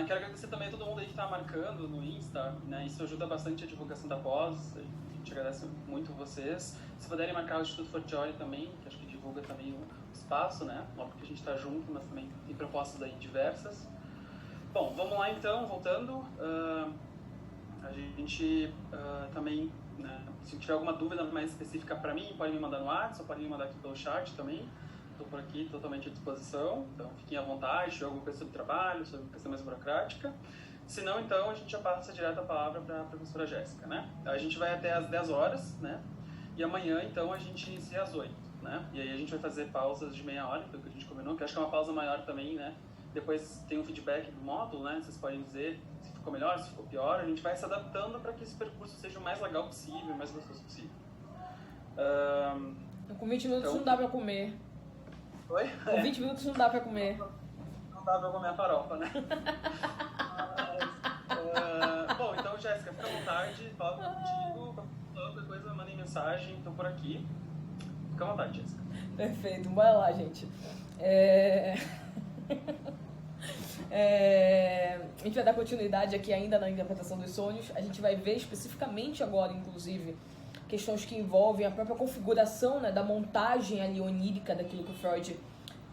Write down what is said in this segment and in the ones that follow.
quero agradecer também a todo mundo aí que está marcando no Insta, né? Isso ajuda bastante a divulgação da pós. A gente agradece muito vocês. Se puderem marcar o Instituto Fortiori também, que acho que divulga também o espaço, né? Óbvio que a gente está junto, mas também tem propostas aí diversas. Bom, vamos lá então, voltando. A gente também, né, se tiver alguma dúvida mais específica para mim, pode me mandar no WhatsApp, ou pode me mandar aqui pelo chat também. Estou por aqui totalmente à disposição, então fiquem à vontade, se tiver alguma coisa sobre trabalho, sobre questão mais burocrática. Se não, então a gente já passa direto a palavra para a professora Jéssica, né? A gente vai até às 10 horas, né? E amanhã, então, a gente inicia às 8, né? E aí a gente vai fazer pausas de meia hora, pelo que a gente combinou, que acho que é uma pausa maior também, né? Depois tem um feedback do módulo, né? Vocês podem dizer se ficou melhor, se ficou pior. A gente vai se adaptando para que esse percurso seja o mais legal possível, o mais gostoso possível. Com 20 minutos então, não dá para comer. Oi? Com 20 minutos não dá para comer. Não dá para comer a farofa, né? Bom, então, Jéssica, fica à vontade, fala contigo, qualquer coisa, mandem mensagem, estou por aqui. Fica à vontade, Jéssica. Perfeito, bora lá, gente. A gente vai dar continuidade aqui ainda na interpretação dos sonhos. A gente vai ver especificamente agora, inclusive, questões que envolvem a própria configuração, né, da montagem ali onírica daquilo que o Freud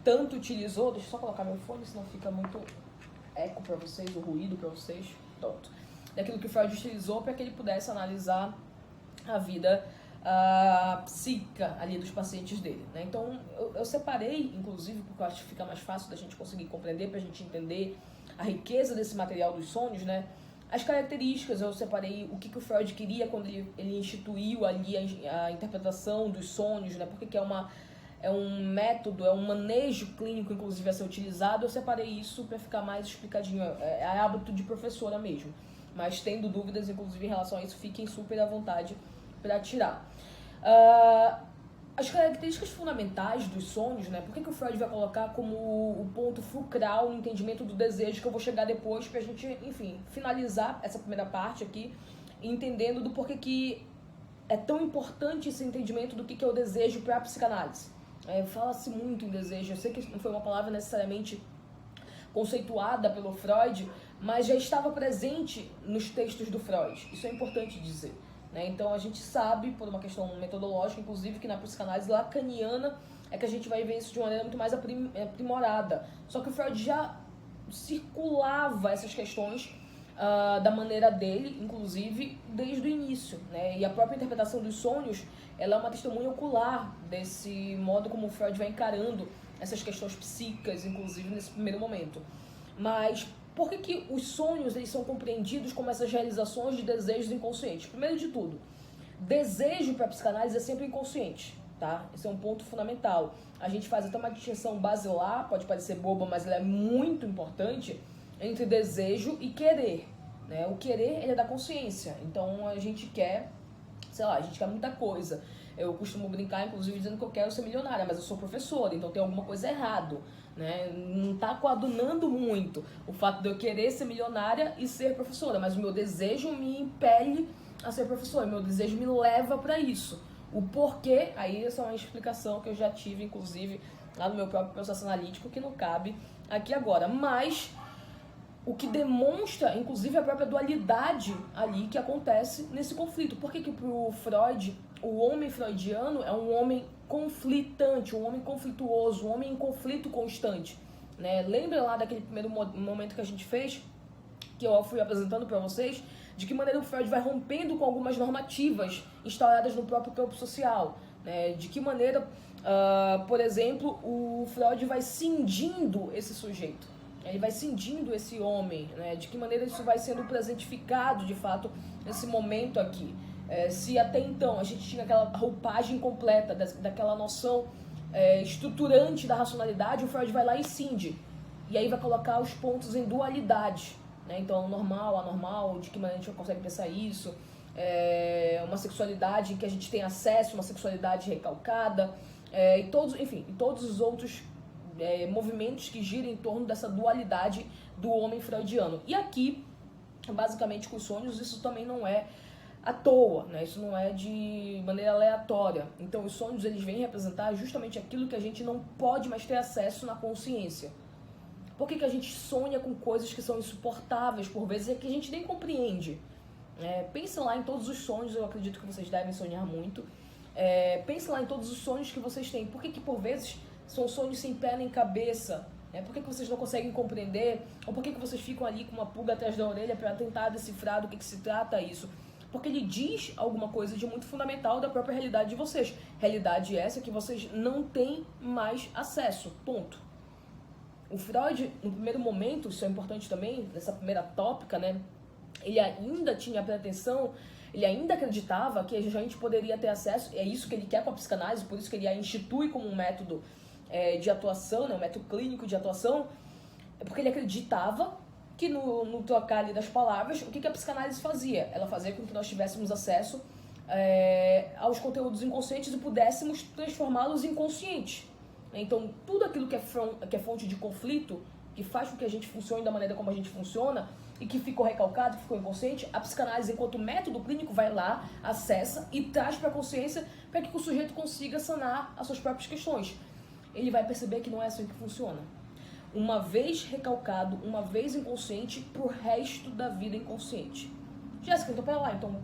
tanto utilizou. Deixa eu só colocar meu fone, senão fica muito eco para vocês, o ruído para vocês. Pronto. Daquilo que o Freud utilizou para que ele pudesse analisar a vida psíquica ali dos pacientes dele, né? Então eu separei, inclusive, porque eu acho que fica mais fácil da gente conseguir compreender, para a gente entender a riqueza desse material dos sonhos, né? As características, eu separei o que o Freud queria quando ele instituiu ali a interpretação dos sonhos, né? Porque que é um método, é um manejo clínico, inclusive, a ser utilizado. Eu separei isso para ficar mais explicadinho, é hábito de professora mesmo. Mas tendo dúvidas, inclusive, em relação a isso, fiquem super à vontade para tirar. As características fundamentais dos sonhos, né? Por que o Freud vai colocar como o ponto fulcral no entendimento do desejo, que eu vou chegar depois pra gente, enfim, finalizar essa primeira parte aqui, entendendo do porquê que é tão importante esse entendimento do que é o desejo para a psicanálise. Fala-se muito em desejo, eu sei que não foi uma palavra necessariamente conceituada pelo Freud, mas já estava presente nos textos do Freud, isso é importante dizer. Então a gente sabe, por uma questão metodológica, inclusive, que na psicanálise lacaniana é que a gente vai ver isso de maneira muito mais aprimorada. Só que o Freud já circulava essas questões da maneira dele, inclusive, desde o início, né? E a própria interpretação dos sonhos, ela é uma testemunha ocular desse modo como o Freud vai encarando essas questões psíquicas, inclusive, nesse primeiro momento. Mas por que os sonhos eles são compreendidos como essas realizações de desejos inconscientes? Primeiro de tudo, desejo para a psicanálise é sempre inconsciente, tá? Esse é um ponto fundamental. A gente faz até uma distinção basilar, pode parecer boba, mas ela é muito importante, entre desejo e querer, né? O querer, ele é da consciência. Então, a gente quer, sei lá, a gente quer muita coisa. Eu costumo brincar, inclusive, dizendo que eu quero ser milionária, mas eu sou professora, então tem alguma coisa errado, né? Não está coadunando muito o fato de eu querer ser milionária e ser professora, mas o meu desejo me impele a ser professora, o meu desejo me leva para isso. O porquê, aí essa é uma explicação que eu já tive, inclusive, lá no meu próprio processo analítico, que não cabe aqui agora. Mas o que demonstra, inclusive, a própria dualidade ali que acontece nesse conflito. Por que para o Freud, o homem freudiano é um homem conflitante, um homem conflituoso, um homem em conflito constante, né? Lembra lá daquele primeiro momento que a gente fez, que eu fui apresentando para vocês, de que maneira o Freud vai rompendo com algumas normativas instauradas no próprio campo social, né? De que maneira, por exemplo, o Freud vai cindindo esse sujeito. Ele vai cindindo esse homem, né? De que maneira isso vai sendo presentificado, de fato, nesse momento aqui. Se até então a gente tinha aquela roupagem completa daquela noção estruturante da racionalidade, o Freud vai lá e cinde. E aí vai colocar os pontos em dualidade, né? Então, normal, anormal, de que maneira a gente consegue pensar isso, uma sexualidade em que a gente tem acesso, uma sexualidade recalcada, e todos os outros movimentos que giram em torno dessa dualidade do homem freudiano. E aqui, basicamente, com os sonhos, isso também não é à toa, né? Isso não é de maneira aleatória. Então, os sonhos, eles vêm representar justamente aquilo que a gente não pode mais ter acesso na consciência. Por que a gente sonha com coisas que são insuportáveis, por vezes, e que a gente nem compreende? Pense lá em todos os sonhos, eu acredito que vocês devem sonhar muito. Pense lá em todos os sonhos que vocês têm. Por que por vezes são sonhos sem pé nem cabeça? Por que vocês não conseguem compreender? Ou por que vocês ficam ali com uma pulga atrás da orelha para tentar decifrar do que se trata isso? Porque ele diz alguma coisa de muito fundamental da própria realidade de vocês. Realidade essa que vocês não têm mais acesso. Ponto. O Freud, no primeiro momento, isso é importante também, nessa primeira tópica, né? Ele ainda tinha a pretensão, ele ainda acreditava que a gente poderia ter acesso, é isso que ele quer com a psicanálise, por isso que ele a institui como um método de atuação, né? Um método clínico de atuação, porque ele acreditava que no trocar ali das palavras, o que a psicanálise fazia? Ela fazia com que nós tivéssemos acesso aos conteúdos inconscientes e pudéssemos transformá-los em conscientes. Então, tudo aquilo que é fonte de conflito, que faz com que a gente funcione da maneira como a gente funciona, e que ficou recalcado, que ficou inconsciente, a psicanálise, enquanto método clínico, vai lá, acessa e traz para a consciência para que o sujeito consiga sanar as suas próprias questões. Ele vai perceber que não é assim que funciona. Uma vez recalcado, uma vez inconsciente, pro resto da vida inconsciente. Jéssica, então pera lá, então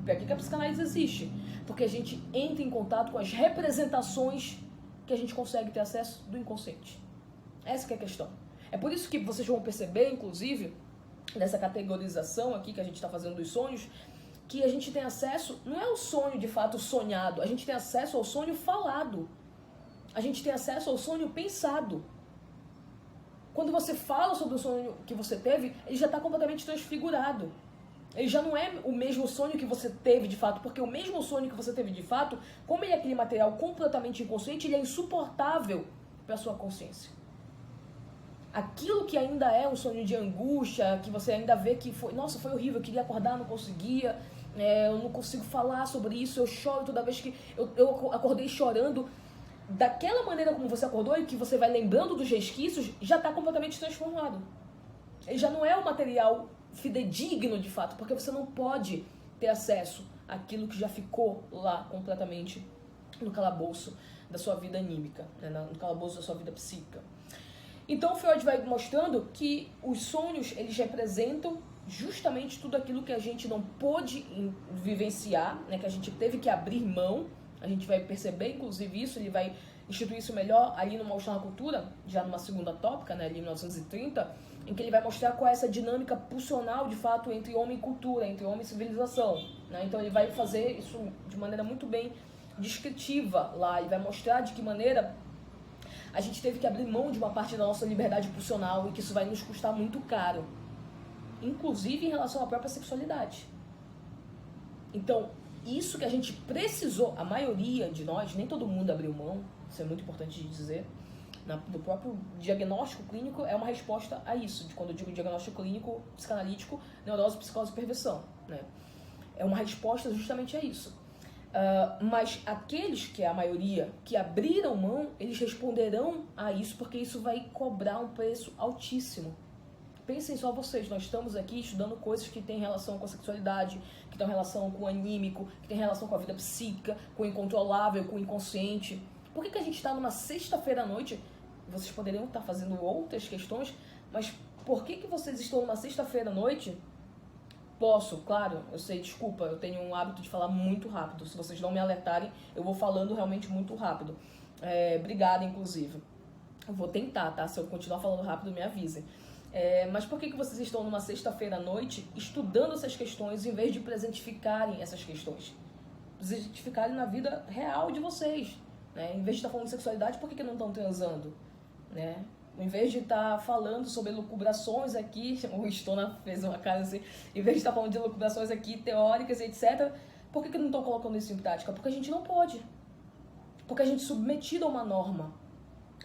para que a psicanálise existe? Porque a gente entra em contato com as representações que a gente consegue ter acesso do inconsciente. Essa que é a questão. É por isso que vocês vão perceber, inclusive, nessa categorização aqui que a gente está fazendo dos sonhos, que a gente tem acesso, não é o sonho de fato sonhado, a gente tem acesso ao sonho falado. A gente tem acesso ao sonho pensado. Quando você fala sobre o sonho que você teve, ele já está completamente transfigurado. Ele já não é o mesmo sonho que você teve de fato, porque o mesmo sonho que você teve de fato, como ele é aquele material completamente inconsciente, ele é insuportável para a sua consciência. Aquilo que ainda é um sonho de angústia, que você ainda vê que foi, nossa, foi horrível, eu queria acordar, não conseguia, eu não consigo falar sobre isso, eu choro toda vez que eu acordei chorando. Daquela maneira como você acordou e que você vai lembrando dos resquícios, já está completamente transformado. Ele já não é um material fidedigno de fato, porque você não pode ter acesso àquilo que já ficou lá completamente no calabouço da sua vida anímica, né? No calabouço da sua vida psíquica. Então Freud vai mostrando que os sonhos, eles representam justamente tudo aquilo que a gente não pôde vivenciar, né? Que a gente teve que abrir mão. A gente vai perceber, inclusive, isso, ele vai instituir isso melhor ali no Mal-Estar na Cultura, já numa segunda tópica, né, ali em 1930, em que ele vai mostrar qual é essa dinâmica pulsional, de fato, entre homem e cultura, entre homem e civilização. Né? Então ele vai fazer isso de maneira muito bem descritiva lá, ele vai mostrar de que maneira a gente teve que abrir mão de uma parte da nossa liberdade pulsional e que isso vai nos custar muito caro, inclusive em relação à própria sexualidade. Então, isso que a gente precisou, a maioria de nós, nem todo mundo abriu mão, isso é muito importante de dizer, do próprio diagnóstico clínico é uma resposta a isso, de quando eu digo diagnóstico clínico, psicanalítico, neurose, psicose e perversão, né? É uma resposta justamente a isso. Mas aqueles que é a maioria, que abriram mão, eles responderão a isso, porque isso vai cobrar um preço altíssimo. Pensem só vocês, nós estamos aqui estudando coisas que têm relação com a sexualidade, que têm relação com o anímico, que têm relação com a vida psíquica, com o incontrolável, com o inconsciente. Por que a gente está numa sexta-feira à noite? Vocês poderiam estar fazendo outras questões, mas por que vocês estão numa sexta-feira à noite? Posso, claro, eu sei, desculpa, eu tenho um hábito de falar muito rápido. Se vocês não me alertarem, eu vou falando realmente muito rápido. Obrigada, inclusive. Eu vou tentar, tá? Se eu continuar falando rápido, me avisem. Mas por que vocês estão numa sexta-feira à noite estudando essas questões em vez de presentificarem essas questões? Presentificarem na vida real de vocês, né? Em vez de estar falando de sexualidade, por que não estão transando? Né? Em vez de estar falando sobre lucubrações aqui, o Stona fez uma cara assim, em vez de estar falando de lucubrações aqui teóricas e etc., por que não estão colocando isso em prática? Porque a gente não pode. Porque a gente é submetido a uma norma.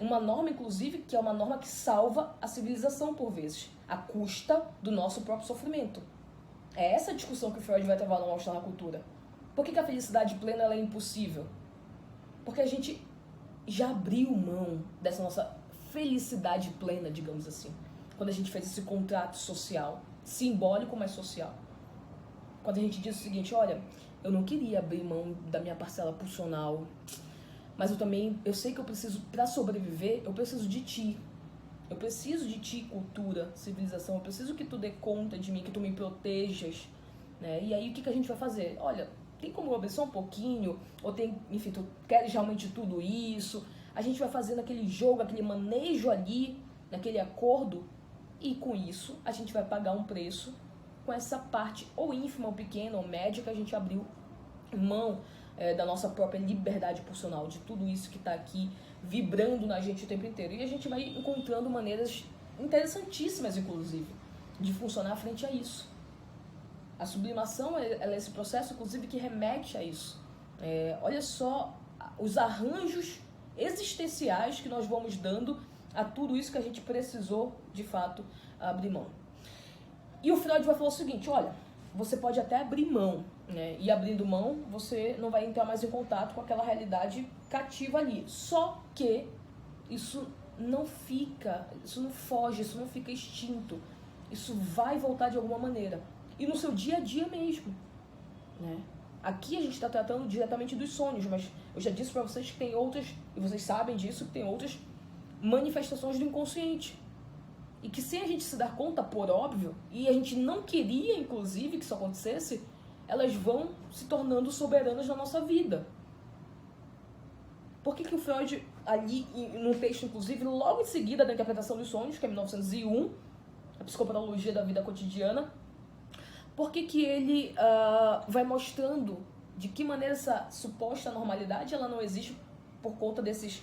Uma norma, inclusive, que é uma norma que salva a civilização, por vezes, à custa do nosso próprio sofrimento. É essa a discussão que o Freud vai travar no Mal-Estar na Cultura. Por que a felicidade plena ela é impossível? Porque a gente já abriu mão dessa nossa felicidade plena, digamos assim, quando a gente fez esse contrato social, simbólico, mas social. Quando a gente diz o seguinte, olha, eu não queria abrir mão da minha parcela pulsional, mas eu sei que eu preciso, para sobreviver, eu preciso de ti. Eu preciso de ti, cultura, civilização. Eu preciso que tu dê conta de mim, que tu me protejas. Né? E aí, o que a gente vai fazer? Olha, tem como eu abrir só um pouquinho? Ou tem, enfim, tu queres realmente tudo isso? A gente vai fazendo aquele jogo, aquele manejo ali, naquele acordo. E com isso, a gente vai pagar um preço com essa parte ou ínfima, ou pequena, ou média que a gente abriu mão da nossa própria liberdade pulsional, de tudo isso que está aqui vibrando na gente o tempo inteiro. E a gente vai encontrando maneiras interessantíssimas, inclusive, de funcionar frente a isso. A sublimação ela é esse processo, inclusive, que remete a isso. Olha só os arranjos existenciais que nós vamos dando a tudo isso que a gente precisou, de fato, abrir mão. E o Freud vai falar o seguinte, olha, você pode até abrir mão, né? E abrindo mão, você não vai entrar mais em contato com aquela realidade cativa ali. Só que isso não fica, isso não foge, isso não fica extinto. Isso vai voltar de alguma maneira. E no seu dia a dia mesmo, né? Aqui a gente está tratando diretamente dos sonhos, mas eu já disse para vocês que tem outras, e vocês sabem disso, que tem outras manifestações do inconsciente. E que sem a gente se dar conta, por óbvio, e a gente não queria, inclusive, que isso acontecesse, elas vão se tornando soberanas na nossa vida. Por que o Freud, ali, num texto, inclusive, logo em seguida da interpretação dos sonhos, que é 1901, a psicopatologia da vida cotidiana, por que ele vai mostrando de que maneira essa suposta normalidade ela não existe por conta desses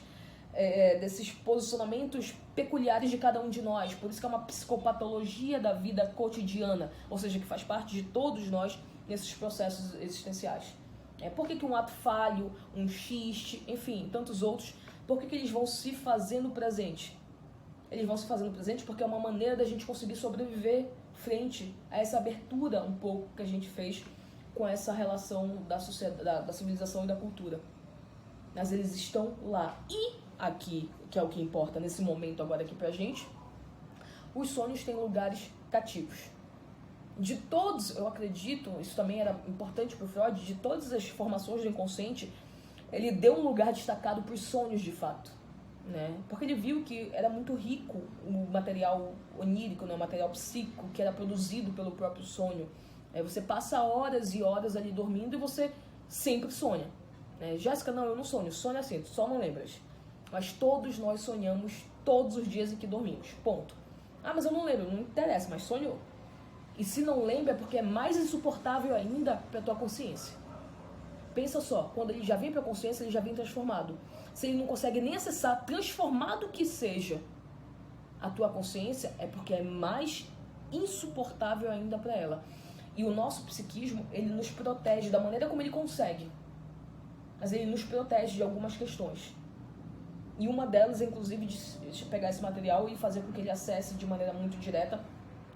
posicionamentos peculiares de cada um de nós. Por isso que é uma psicopatologia da vida cotidiana, ou seja, que faz parte de todos nós nesses processos existenciais. Por que um ato falho, um xiste, enfim, tantos outros, por que eles vão se fazendo presente? Eles vão se fazendo presente porque é uma maneira da gente conseguir sobreviver frente a essa abertura um pouco que a gente fez com essa relação da sociedade, da civilização e da cultura. Mas eles estão lá. E aqui, que é o que importa nesse momento agora aqui pra gente, os sonhos têm lugares cativos. De todos, eu acredito, isso também era importante para o Freud, de todas as formações do inconsciente, ele deu um lugar destacado para os sonhos de fato, né? Porque ele viu que era muito rico o material onírico, né? O material psíquico que era produzido pelo próprio sonho. Você passa horas e horas ali dormindo e você sempre sonha. Jéssica, não, eu não sonho, sonho assim, só não lembras. Mas todos nós sonhamos todos os dias em que dormimos, ponto. Ah, mas eu não lembro, não interessa, mas sonhou. E se não lembra é porque é mais insuportável ainda para a tua consciência. Pensa só, quando ele já vem para a consciência, ele já vem transformado. Se ele não consegue nem acessar, transformado que seja a tua consciência, é porque é mais insuportável ainda para ela. E o nosso psiquismo, ele nos protege da maneira como ele consegue. Mas ele nos protege de algumas questões. E uma delas é, inclusive, de pegar esse material e fazer com que ele acesse de maneira muito direta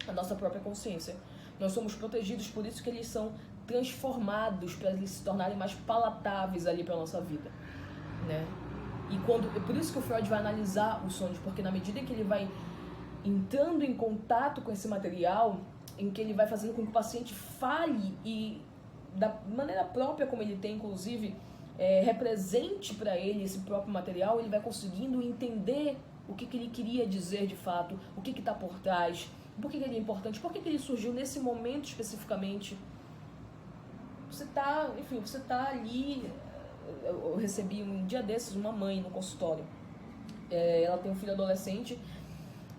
a nossa própria consciência. Nós somos protegidos, por isso que eles são transformados, para eles se tornarem mais palatáveis ali para a nossa vida, né? E por isso que o Freud vai analisar os sonhos, porque na medida em que ele vai entrando em contato com esse material, em que ele vai fazendo com que o paciente fale e da maneira própria como ele tem, inclusive, represente para ele esse próprio material, ele vai conseguindo entender o que ele queria dizer de fato, o que está por trás, por que ele é importante, por que ele surgiu nesse momento especificamente. Você tá ali. Eu recebi um dia desses uma mãe no consultório. Ela tem um filho adolescente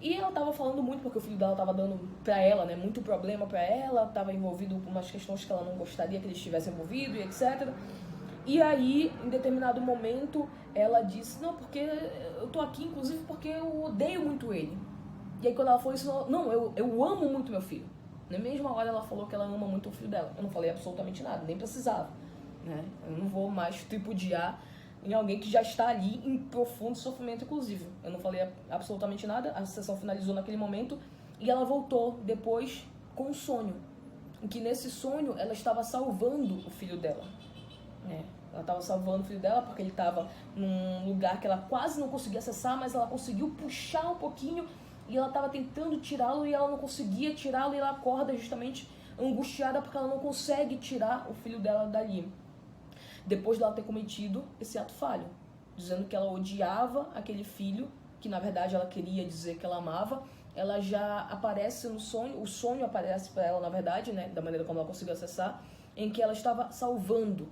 e ela tava falando muito porque o filho dela tava dando pra ela, né, muito problema pra ela, tava envolvido com umas questões que ela não gostaria que ele estivesse envolvido e etc. E aí, em determinado momento, ela disse, não, porque eu tô aqui, inclusive, porque eu odeio muito ele. E aí, quando ela falou isso, não, eu amo muito meu filho. Na mesma hora, ela falou que ela ama muito o filho dela. Eu não falei absolutamente nada, nem precisava, né? Eu não vou mais tripudiar em alguém que já está ali em profundo sofrimento, inclusive. Eu não falei absolutamente nada, a sessão finalizou naquele momento e ela voltou depois com um sonho. Em que nesse sonho, ela estava salvando o filho dela, né? Ela estava salvando o filho dela porque ele estava num lugar que ela quase não conseguia acessar, mas ela conseguiu puxar um pouquinho e ela estava tentando tirá-lo e ela não conseguia tirá-lo e ela acorda justamente angustiada porque ela não consegue tirar o filho dela dali. Depois dela ter cometido esse ato falho, dizendo que ela odiava aquele filho que na verdade ela queria dizer que ela amava, ela já aparece no sonho, o sonho aparece para ela, na verdade, né, da maneira como ela conseguiu acessar, em que ela estava salvando.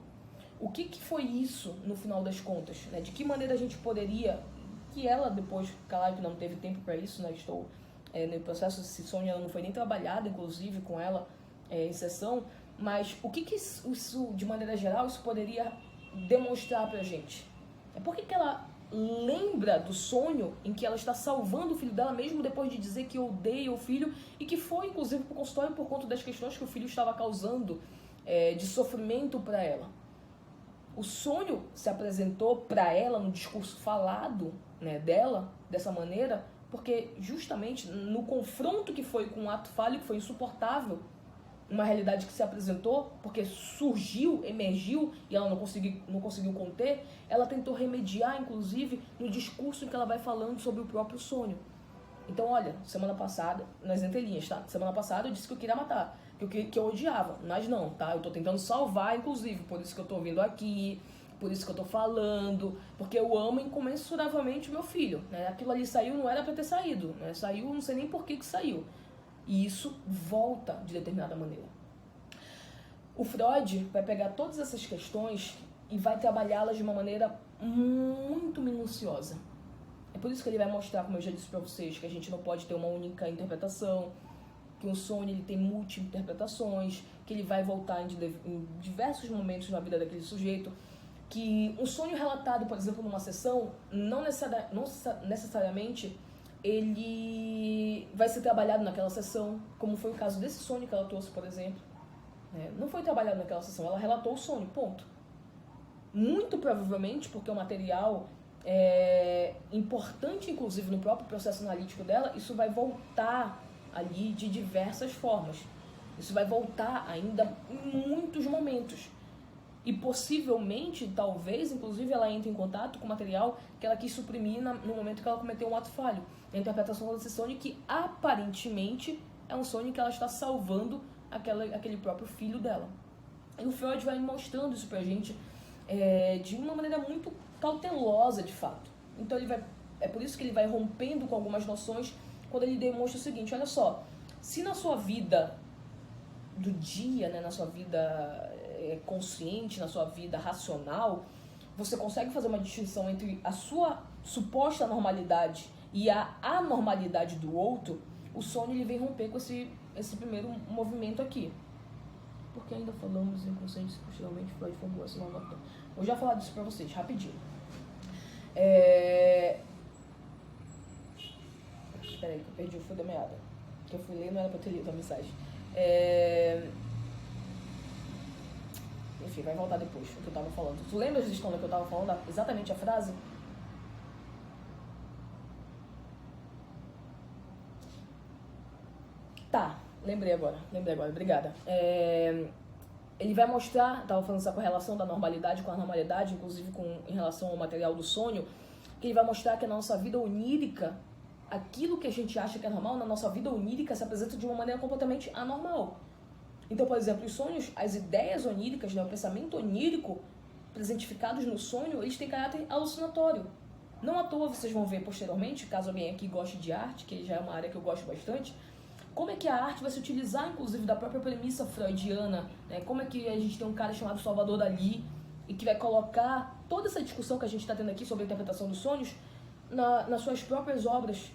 O que foi isso, no final das contas? Né? De que maneira a gente poderia, que ela depois, claro que não teve tempo para isso, né, estou no processo desse sonho, ela não foi nem trabalhada, inclusive, com ela em sessão, mas o que isso, de maneira geral, isso poderia demonstrar pra gente? Por que ela lembra do sonho em que ela está salvando o filho dela, mesmo depois de dizer que odeia o filho, e que foi, inclusive, pro consultório por conta das questões que o filho estava causando de sofrimento para ela? O sonho se apresentou para ela no discurso falado, né, dela, dessa maneira, porque justamente no confronto que foi com o ato falho, que foi insuportável, uma realidade que se apresentou, porque surgiu, emergiu, e ela não conseguiu conter, ela tentou remediar, inclusive, no discurso em que ela vai falando sobre o próprio sonho. Então, olha, semana passada, nas entrelinhas, tá? Semana passada eu disse que eu queria matar, que eu odiava, mas não, tá? Eu tô tentando salvar, inclusive, por isso que eu tô vindo aqui, por isso que eu tô falando, porque eu amo incomensuravelmente o meu filho, né? Aquilo ali saiu, não era pra ter saído, né? Saiu, não sei nem por que saiu. E isso volta de determinada maneira. O Freud vai pegar todas essas questões e vai trabalhá-las de uma maneira muito minuciosa. É por isso que ele vai mostrar, como eu já disse para vocês, que a gente não pode ter uma única interpretação, que um sonho ele tem múltiplas, que ele vai voltar em diversos momentos na vida daquele sujeito, que um sonho relatado, por exemplo, numa sessão, não necessariamente ele vai ser trabalhado naquela sessão, como foi o caso desse sonho que ela trouxe, por exemplo. Não foi trabalhado naquela sessão, ela relatou o sonho, ponto. Muito provavelmente, porque o material é importante, inclusive, no próprio processo analítico dela, isso vai voltar ali de diversas formas. Isso vai voltar ainda em muitos momentos. E possivelmente, talvez, inclusive, ela entre em contato com o material que ela quis suprimir no momento que ela cometeu um ato falho. A interpretação desse sonho que, aparentemente, é um sonho que ela está salvando aquele próprio filho dela. E o Freud vai mostrando isso pra gente de uma maneira muito cautelosa, de fato. Então, é por isso que ele vai rompendo com algumas noções quando ele demonstra o seguinte: olha só, se na sua vida do dia, né, na sua vida consciente, na sua vida racional, você consegue fazer uma distinção entre a sua suposta normalidade e a anormalidade do outro, o sonho ele vem romper com esse primeiro movimento aqui. Porque ainda falamos inconsciente, posteriormente Freud formulou essa nova nota. Vou já falar disso pra vocês, rapidinho. Peraí, que eu perdi o fio da meada. Que eu fui ler, não era pra ter lido a mensagem. Enfim, vai voltar depois o que eu tava falando. Tu lembra, Gistonda, que eu tava falando exatamente a frase? Tá, lembrei agora, obrigada. Ele vai mostrar, tava falando essa correlação da normalidade com a anormalidade, inclusive em relação ao material do sonho, que ele vai mostrar que a nossa vida onírica, aquilo que a gente acha que é normal, na nossa vida onírica se apresenta de uma maneira completamente anormal. Então, por exemplo, os sonhos, as ideias oníricas, né, o pensamento onírico, presentificados no sonho, eles têm caráter alucinatório. Não à toa vocês vão ver posteriormente, caso alguém aqui goste de arte, que já é uma área que eu gosto bastante, como é que a arte vai se utilizar, inclusive, da própria premissa freudiana, né? Como é que a gente tem um cara chamado Salvador Dalí e que vai colocar toda essa discussão que a gente está tendo aqui sobre a interpretação dos sonhos nas suas próprias obras,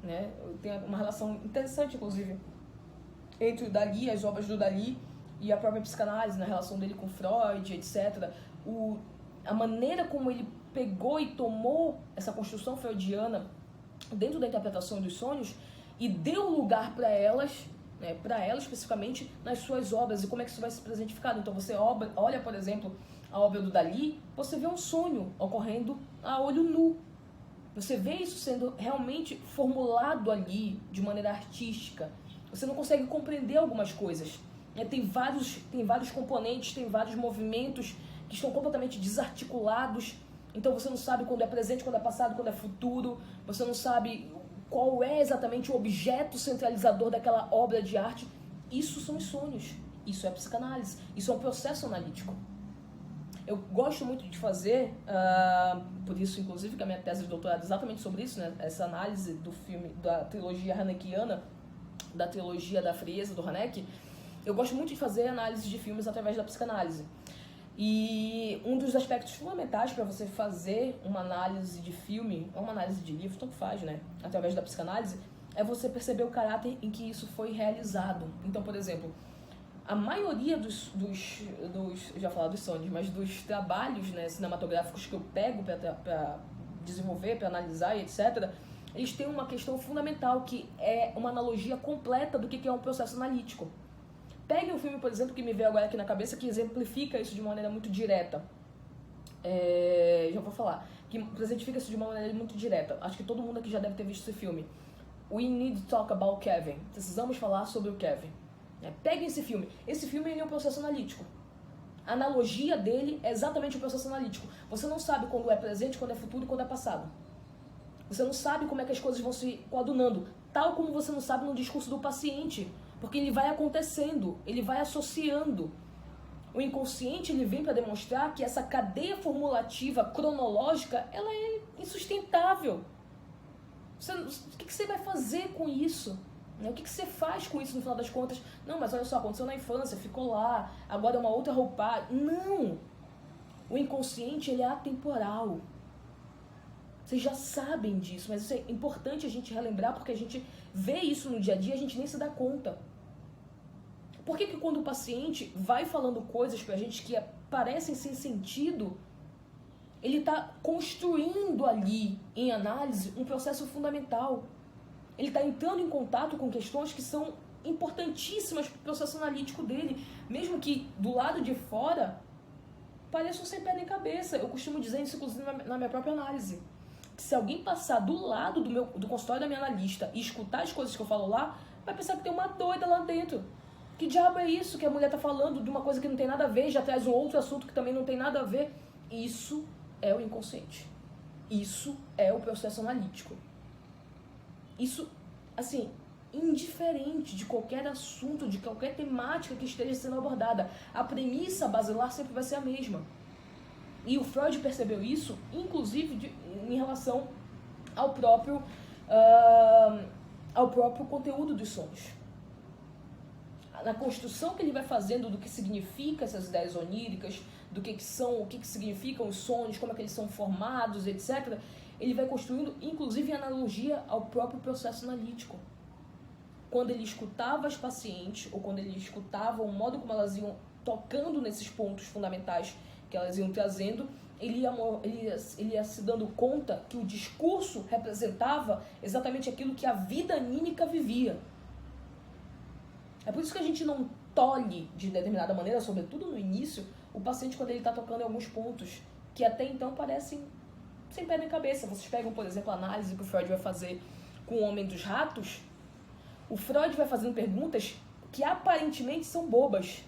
né? Tem uma relação interessante, inclusive, entre o Dalí, as obras do Dalí e a própria psicanálise, na relação dele com Freud, etc. A maneira como ele pegou e tomou essa construção freudiana dentro da interpretação dos sonhos e deu lugar para elas, né, para ela especificamente, nas suas obras, e como é que isso vai se presentificado. Então você olha, por exemplo, a obra do Dalí, você vê um sonho ocorrendo a olho nu. Você vê isso sendo realmente formulado ali de maneira artística. Você não consegue compreender algumas coisas. Tem vários componentes, tem vários movimentos que estão completamente desarticulados. Então você não sabe quando é presente, quando é passado, quando é futuro. Você não sabe qual é exatamente o objeto centralizador daquela obra de arte. Isso são os sonhos. Isso é psicanálise. Isso é um processo analítico. Eu gosto muito de fazer, por isso, inclusive, que a minha tese de doutorado é exatamente sobre isso, né? Essa análise do filme, da trilogia hanekiana, da trilogia da frieza do Haneck. Eu gosto muito de fazer análise de filmes através da psicanálise. E um dos aspectos fundamentais para você fazer uma análise de filme, ou uma análise de livro, tanto faz, né? Através da psicanálise, é você perceber o caráter em que isso foi realizado. Então, por exemplo, a maioria dos já falar dos sonhos, mas dos trabalhos, né, cinematográficos que eu pego para desenvolver, para analisar e etc., eles têm uma questão fundamental, que é uma analogia completa do que é um processo analítico. Pegue um filme, por exemplo, que me veio agora aqui na cabeça, que exemplifica isso de uma maneira muito direta. Já vou falar. Que exemplifica isso de uma maneira muito direta. Acho que todo mundo aqui já deve ter visto esse filme. We Need to Talk About Kevin. Precisamos falar sobre o Kevin. Pegue esse filme. Esse filme ele é um processo analítico. A analogia dele é exatamente o processo analítico. Você não sabe quando é presente, quando é futuro e quando é passado. Você não sabe como é que as coisas vão se coadunando. Tal como você não sabe no discurso do paciente. Porque ele vai acontecendo, ele vai associando. O inconsciente ele vem para demonstrar que essa cadeia formulativa cronológica ela é insustentável. O que você vai fazer com isso? O que você faz com isso no final das contas? Não, mas olha só, aconteceu na infância, ficou lá, agora é uma outra roupagem. Não! O inconsciente ele é atemporal. Vocês já sabem disso, mas isso é importante a gente relembrar porque a gente vê isso no dia a dia e a gente nem se dá conta. Por que quando o paciente vai falando coisas pra gente que parecem sem sentido, ele está construindo ali, em análise, um processo fundamental. Ele está entrando em contato com questões que são importantíssimas para o processo analítico dele, mesmo que do lado de fora pareçam sem pé nem cabeça. Eu costumo dizer isso, inclusive, na minha própria análise. Que se alguém passar do lado do consultório da minha analista e escutar as coisas que eu falo lá, vai pensar que tem uma doida lá dentro. Que diabo é isso que a mulher está falando de uma coisa que não tem nada a ver, já traz um outro assunto que também não tem nada a ver? Isso é o inconsciente. Isso é o processo analítico. Isso, assim, indiferente de qualquer assunto, de qualquer temática que esteja sendo abordada, a premissa basilar sempre vai ser a mesma. E o Freud percebeu isso, inclusive em relação ao próprio conteúdo dos sonhos. Na construção que ele vai fazendo do que significa essas ideias oníricas, do que significam os sonhos, como é que eles são formados, etc., ele vai construindo, inclusive, em analogia ao próprio processo analítico. Quando ele escutava as pacientes, ou quando ele escutava o modo como elas iam tocando nesses pontos fundamentais que elas iam trazendo, ele ia se dando conta que o discurso representava exatamente aquilo que a vida anímica vivia. É por isso que a gente não tolhe de determinada maneira, sobretudo no início, o paciente quando ele está tocando em alguns pontos que até então parecem sem pé nem cabeça. Vocês pegam, por exemplo, a análise que o Freud vai fazer com o Homem dos Ratos. O Freud vai fazendo perguntas que aparentemente são bobas.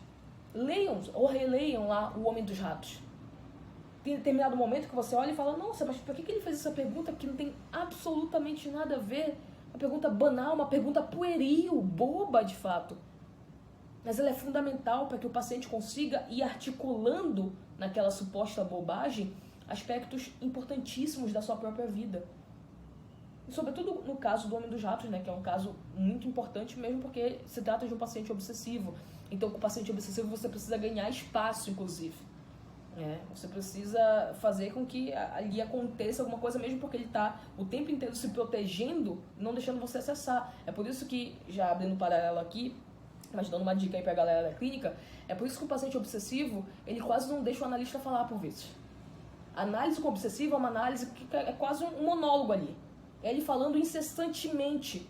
Leiam ou releiam lá o Homem dos Ratos. Tem determinado momento que você olha e fala, nossa, mas por que ele fez essa pergunta que não tem absolutamente nada a ver? Uma pergunta banal, uma pergunta pueril, boba de fato. Mas ela é fundamental para que o paciente consiga ir articulando naquela suposta bobagem aspectos importantíssimos da sua própria vida. E sobretudo no caso do Homem dos Ratos, né, que é um caso muito importante mesmo porque se trata de um paciente obsessivo. Então, com o paciente obsessivo você precisa ganhar espaço, inclusive. Você precisa fazer com que ali aconteça alguma coisa mesmo porque ele está o tempo inteiro se protegendo, não deixando você acessar. É por isso que, já abrindo um paralelo aqui, mas dando uma dica aí pra galera da clínica, é por isso que o paciente obsessivo, ele quase não deixa o analista falar por vezes. A análise com o obsessivo é uma análise que é quase um monólogo ali. É ele falando incessantemente.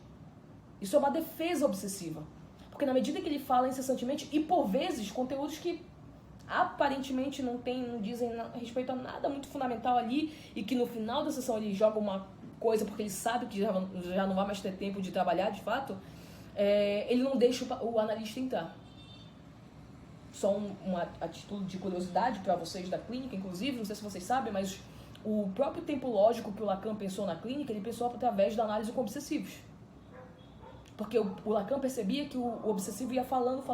Isso é uma defesa obsessiva. Porque na medida que ele fala incessantemente, e por vezes, conteúdos que aparentemente não dizem respeito a nada muito fundamental ali, e que no final da sessão ele joga uma coisa porque ele sabe que já não vai mais ter tempo de trabalhar de fato, ele não deixa o analista entrar. Só uma atitude de curiosidade para vocês da clínica, inclusive, não sei se vocês sabem, mas o próprio tempo lógico que o Lacan pensou na clínica, ele pensou através da análise com obsessivos. Porque o Lacan percebia que o obsessivo ia falando,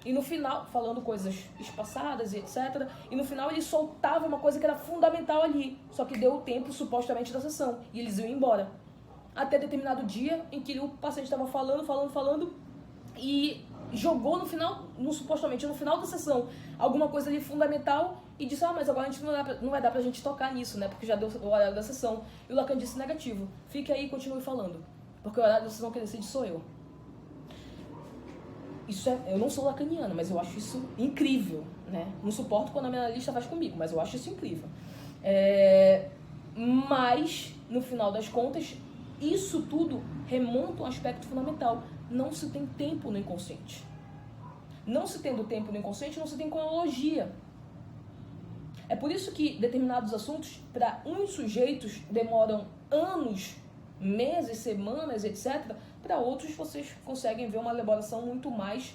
e no final, falando coisas espaçadas e etc. E no final ele soltava uma coisa que era fundamental ali, só que deu o tempo, supostamente, da sessão, e eles iam embora. Até determinado dia em que o paciente estava falando, e jogou no final, supostamente no final da sessão, alguma coisa ali fundamental, e disse, mas agora a gente não vai dar pra gente tocar nisso, né, porque já deu o horário da sessão. E o Lacan disse negativo, fique aí e continue falando. Porque o horário da sessão que decide sou eu. Eu não sou lacaniana, mas eu acho isso incrível, né? Não suporto quando a minha analista faz comigo, mas eu acho isso incrível. Mas, no final das contas, isso tudo remonta um aspecto fundamental. Não se tem tempo no inconsciente. Não se tendo tempo no inconsciente, não se tem cronologia. É por isso que determinados assuntos, para uns sujeitos, demoram anos, meses, semanas, etc. Para outros, vocês conseguem ver uma elaboração muito mais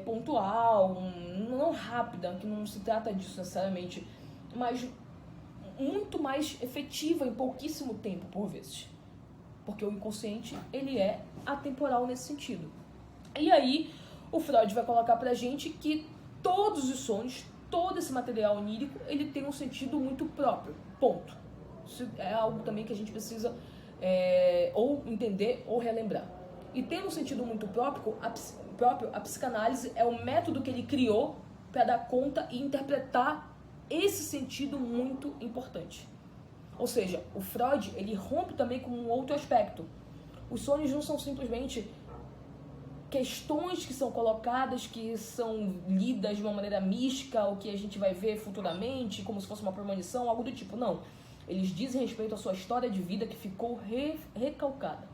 pontual, não rápida, que não se trata disso necessariamente, mas muito mais efetiva em pouquíssimo tempo, por vezes. Porque o inconsciente, ele é atemporal nesse sentido. E aí, o Freud vai colocar pra gente que todos os sonhos, todo esse material onírico, ele tem um sentido muito próprio, ponto. Isso é algo também que a gente precisa ou entender ou relembrar. E tendo um sentido muito próprio, a psicanálise é o método que ele criou para dar conta e interpretar esse sentido muito importante. Ou seja, o Freud, ele rompe também com um outro aspecto. Os sonhos não são simplesmente questões que são colocadas, que são lidas de uma maneira mística, o que a gente vai ver futuramente, como se fosse uma premonição, algo do tipo. Não. Eles dizem respeito à sua história de vida que ficou recalcada.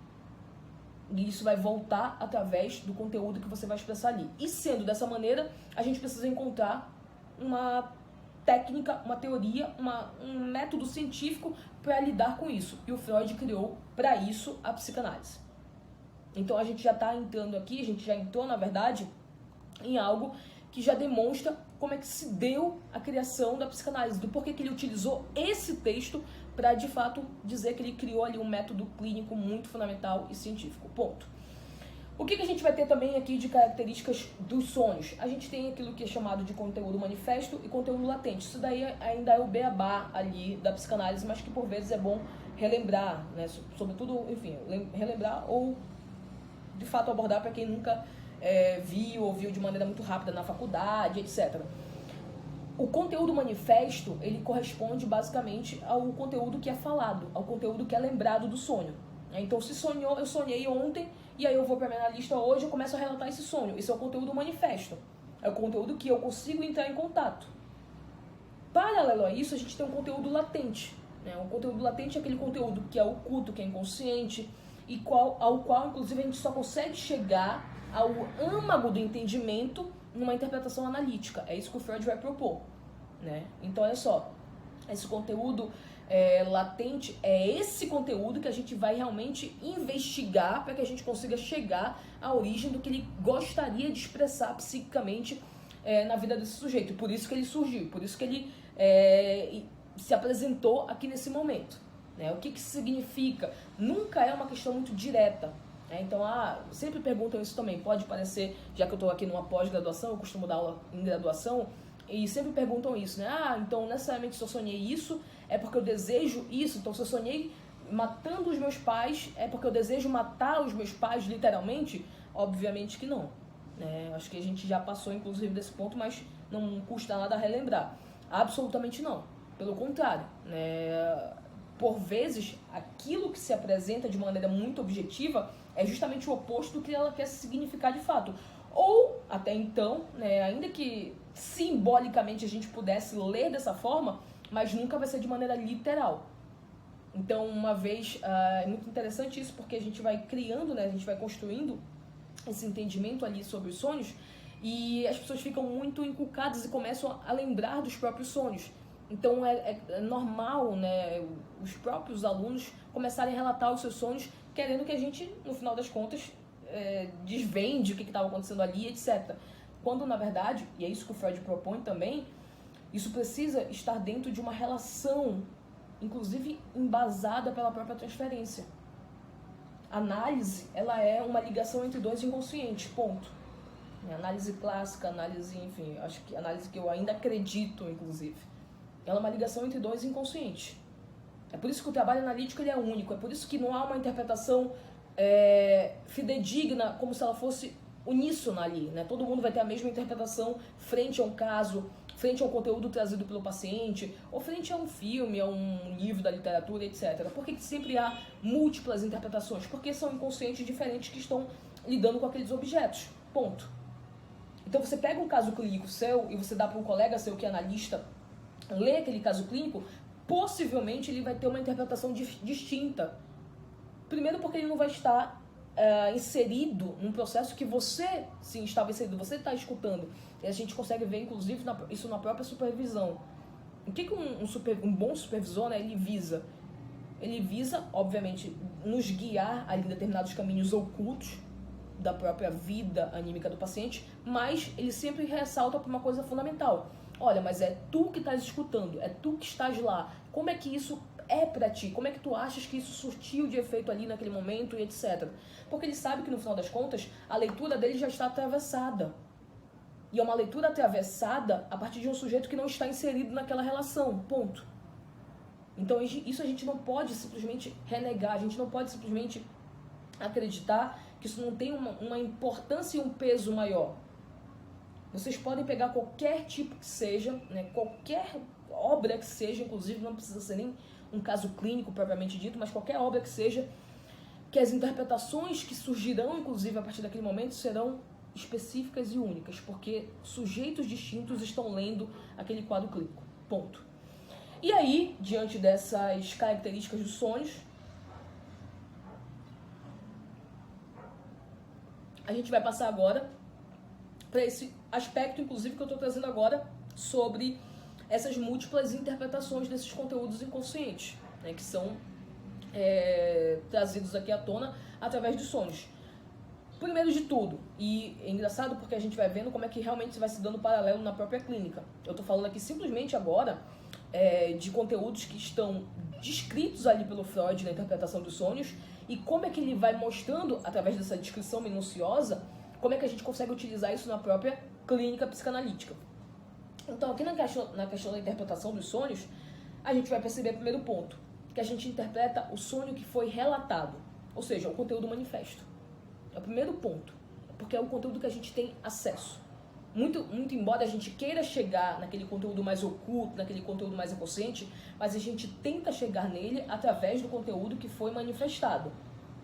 E isso vai voltar através do conteúdo que você vai expressar ali. E sendo dessa maneira, a gente precisa encontrar uma técnica, uma teoria, um método científico para lidar com isso. E o Freud criou para isso a psicanálise. Então a gente já está entrando aqui, a gente já entrou, na verdade, em algo que já demonstra como é que se deu a criação da psicanálise, do porquê que ele utilizou esse texto para, de fato, dizer que ele criou ali um método clínico muito fundamental e científico. Ponto. O que a gente vai ter também aqui de características dos sonhos? A gente tem aquilo que é chamado de conteúdo manifesto e conteúdo latente. Isso daí ainda é o beabá ali da psicanálise, mas que por vezes é bom relembrar, né? Sobretudo, enfim, relembrar ou de fato abordar para quem nunca viu ou viu de maneira muito rápida na faculdade, etc. O conteúdo manifesto, ele corresponde basicamente ao conteúdo que é falado, ao conteúdo que é lembrado do sonho. Então, se eu sonhei ontem, e aí eu vou para minha analista hoje, eu começo a relatar esse sonho. Esse é o conteúdo manifesto. É o conteúdo que eu consigo entrar em contato. Paralelo a isso, a gente tem um conteúdo latente. Né? O conteúdo latente é aquele conteúdo que é oculto, que é inconsciente, e ao qual, inclusive, a gente só consegue chegar ao âmago do entendimento numa interpretação analítica. É isso que o Freud vai propor. Né? Então, olha só, esse conteúdo latente é esse conteúdo que a gente vai realmente investigar para que a gente consiga chegar à origem do que ele gostaria de expressar psiquicamente na vida desse sujeito. Por isso que ele surgiu, por isso que ele se apresentou aqui nesse momento. Né? O que significa? Nunca é uma questão muito direta. Então, sempre perguntam isso também. Pode parecer, já que eu estou aqui numa pós-graduação, eu costumo dar aula em graduação, e sempre perguntam isso, né? Então, necessariamente, se eu sonhei isso, é porque eu desejo isso. Então, se eu sonhei matando os meus pais, é porque eu desejo matar os meus pais, literalmente? Obviamente que não. Né? Acho que a gente já passou, inclusive, desse ponto, mas não custa nada relembrar. Absolutamente não. Pelo contrário. Né? Por vezes, aquilo que se apresenta de maneira muito objetiva é justamente o oposto do que ela quer significar de fato. Ou, até então, né, ainda que simbolicamente a gente pudesse ler dessa forma, mas nunca vai ser de maneira literal. Então, uma vez, é muito interessante isso, porque a gente vai criando, né, a gente vai construindo esse entendimento ali sobre os sonhos, e as pessoas ficam muito inculcadas e começam a lembrar dos próprios sonhos. Então, é normal, né, os próprios alunos começarem a relatar os seus sonhos, querendo que a gente, no final das contas, desvende o que estava acontecendo ali, etc. Quando, na verdade, e é isso que o Freud propõe também, isso precisa estar dentro de uma relação, inclusive embasada pela própria transferência. Análise, ela é uma ligação entre dois inconscientes, ponto. Análise clássica, análise, enfim, acho que análise que eu ainda acredito, inclusive. Ela é uma ligação entre dois inconscientes. É por isso que o trabalho analítico ele é único, é por isso que não há uma interpretação fidedigna, como se ela fosse uníssona ali, né? Todo mundo vai ter a mesma interpretação frente a um caso, frente a um conteúdo trazido pelo paciente, ou frente a um filme, a um livro da literatura, etc. Por que sempre há múltiplas interpretações? Porque são inconscientes diferentes que estão lidando com aqueles objetos, ponto. Então você pega um caso clínico seu e você dá para um colega seu que é analista ler aquele caso clínico, possivelmente ele vai ter uma interpretação distinta. Primeiro porque ele não vai estar inserido num processo que você, sim, estava inserido, você está escutando. E a gente consegue ver, inclusive, isso na própria supervisão. O que um bom supervisor, né, ele visa? Ele visa, obviamente, nos guiar ali em determinados caminhos ocultos da própria vida anímica do paciente, mas ele sempre ressalta para uma coisa fundamental. Olha, mas é tu que estás escutando, é tu que estás lá. Como é que isso é pra ti? Como é que tu achas que isso surtiu de efeito ali naquele momento e etc? Porque ele sabe que no final das contas, a leitura dele já está atravessada. E é uma leitura atravessada a partir de um sujeito que não está inserido naquela relação, ponto. Então isso a gente não pode simplesmente renegar, a gente não pode simplesmente acreditar que isso não tem uma importância e um peso maior. Vocês podem pegar qualquer tipo que seja, né, qualquer obra que seja, inclusive não precisa ser nem um caso clínico propriamente dito, mas qualquer obra que seja, que as interpretações que surgirão, inclusive, a partir daquele momento, serão específicas e únicas, porque sujeitos distintos estão lendo aquele quadro clínico, ponto. E aí, diante dessas características dos sonhos, a gente vai passar agora para esse aspecto, inclusive, que eu estou trazendo agora sobre essas múltiplas interpretações desses conteúdos inconscientes, né, que são trazidos aqui à tona através dos sonhos. Primeiro de tudo, e é engraçado porque a gente vai vendo como é que realmente vai se dando paralelo na própria clínica. Eu estou falando aqui simplesmente agora de conteúdos que estão descritos ali pelo Freud na interpretação dos sonhos e como é que ele vai mostrando, através dessa descrição minuciosa, como é que a gente consegue utilizar isso na própria clínica psicanalítica. Então, aqui na questão da interpretação dos sonhos, a gente vai perceber, primeiro ponto, que a gente interpreta o sonho que foi relatado, ou seja, o conteúdo manifesto. É o primeiro ponto, porque é o conteúdo que a gente tem acesso. Muito embora a gente queira chegar naquele conteúdo mais oculto, naquele conteúdo mais inconsciente, mas a gente tenta chegar nele através do conteúdo que foi manifestado,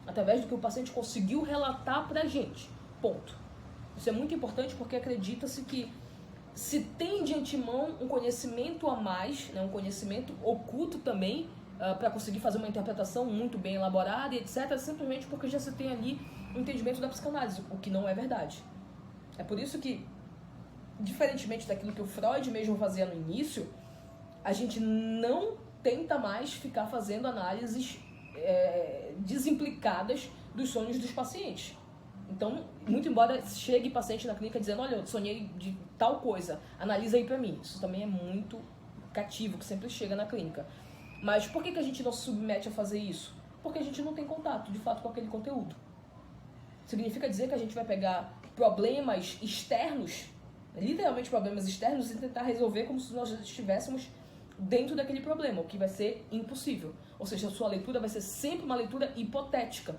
através do que o paciente conseguiu relatar pra gente, ponto. Isso é muito importante porque acredita-se que se tem de antemão um conhecimento a mais, né, um conhecimento oculto também, para conseguir fazer uma interpretação muito bem elaborada e etc., simplesmente porque já se tem ali o entendimento da psicanálise, o que não é verdade. É por isso que, diferentemente daquilo que o Freud mesmo fazia no início, a gente não tenta mais ficar fazendo análises desimplicadas dos sonhos dos pacientes. Então, muito embora chegue paciente na clínica dizendo, olha, eu sonhei de tal coisa, analisa aí pra mim. Isso também é muito cativo, que sempre chega na clínica. Mas por que a gente não se submete a fazer isso? Porque a gente não tem contato, de fato, com aquele conteúdo. Significa dizer que a gente vai pegar problemas externos, literalmente problemas externos, e tentar resolver como se nós estivéssemos dentro daquele problema, o que vai ser impossível. Ou seja, a sua leitura vai ser sempre uma leitura hipotética.